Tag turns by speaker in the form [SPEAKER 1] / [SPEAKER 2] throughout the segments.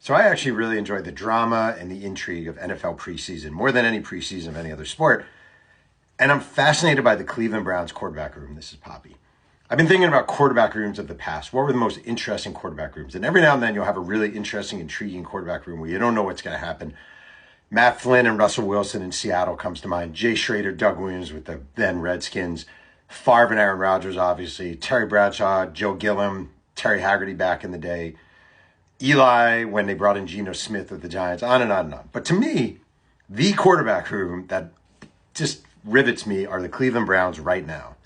[SPEAKER 1] So I actually really enjoyed the drama and the intrigue of NFL preseason more than any preseason of any other sport. And I'm fascinated by the Cleveland Browns quarterback room. This is Poppy. I've been thinking about quarterback rooms of the past. What were the most interesting quarterback rooms? And every now and then you'll have a really interesting, intriguing quarterback room where you don't know what's going to happen. Matt Flynn and Russell Wilson in Seattle comes to mind. Jay Schrader, Doug Williams with the then Redskins. Favre and Aaron Rodgers, obviously. Terry Bradshaw, Joe Gilliam, Terry Haggerty back in the day. Eli, when they brought in Geno Smith with the Giants, on and on and on. But to me, the quarterback room that just rivets me are the Cleveland Browns right now.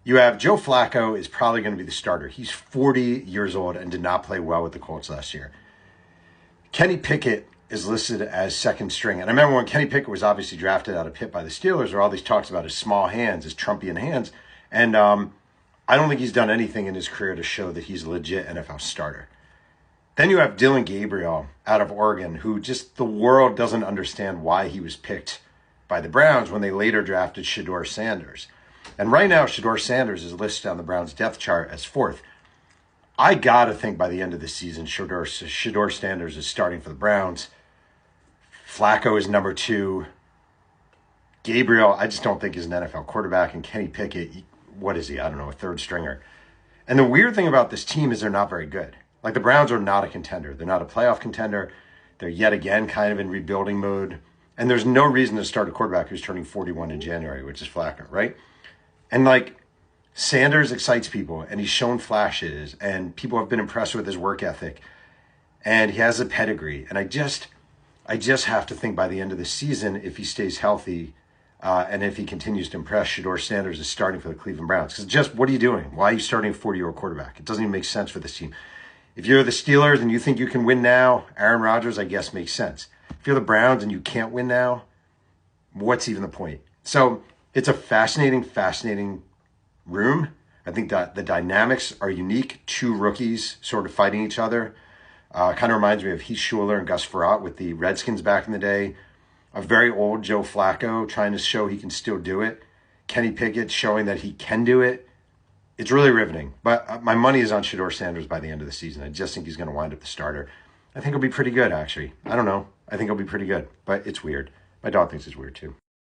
[SPEAKER 1] You have Joe Flacco is probably going to be the starter. He's 40 years old and did not play well with the Colts last year. Kenny Pickett is listed as second string. And I remember when Kenny Pickett was obviously drafted out of Pitt by the Steelers, there were all these talks about his small hands, his Trumpian hands. And I don't think he's done anything in his career to show that he's a legit NFL starter. Then you have Dylan Gabriel out of Oregon, who just the world doesn't understand why he was picked by the Browns when they later drafted Shedeur Sanders. And right now, Shedeur Sanders is listed on the Browns' depth chart as fourth. I got to think by the end of the season, Shedeur Sanders is starting for the Browns. Flacco is number two. Gabriel, I just don't think is an NFL quarterback. And Kenny Pickett, what is he? I don't know, a third stringer. And the weird thing about this team is they're not very good. Like, the Browns are not a contender. They're not a playoff contender. They're yet again kind of in rebuilding mode. And there's no reason to start a quarterback who's turning 41 in January, which is Flacco, right? And, like, Sanders excites people, and he's shown flashes, and people have been impressed with his work ethic. And he has a pedigree. And I just have to think by the end of the season, if he stays healthy and if he continues to impress, Shedeur Sanders is starting for the Cleveland Browns. Because just, what are you doing? Why are you starting a 40-year-old quarterback? It doesn't even make sense for this team. If you're the Steelers and you think you can win now, Aaron Rodgers, I guess, makes sense. If you're the Browns and you can't win now, what's even the point? So it's a fascinating room. I think that the dynamics are unique. Two rookies sort of fighting each other. Kind of reminds me of Heath Schuler and Gus Frerotte with the Redskins back in the day. A very old Joe Flacco trying to show he can still do it. Kenny Pickett showing that he can do it. It's really riveting. But my money is on Shedeur Sanders by the end of the season. I just think he's going to wind up the starter. I think he'll be pretty good, actually. I don't know. I think he'll be pretty good. But it's weird. My dog thinks it's weird, too.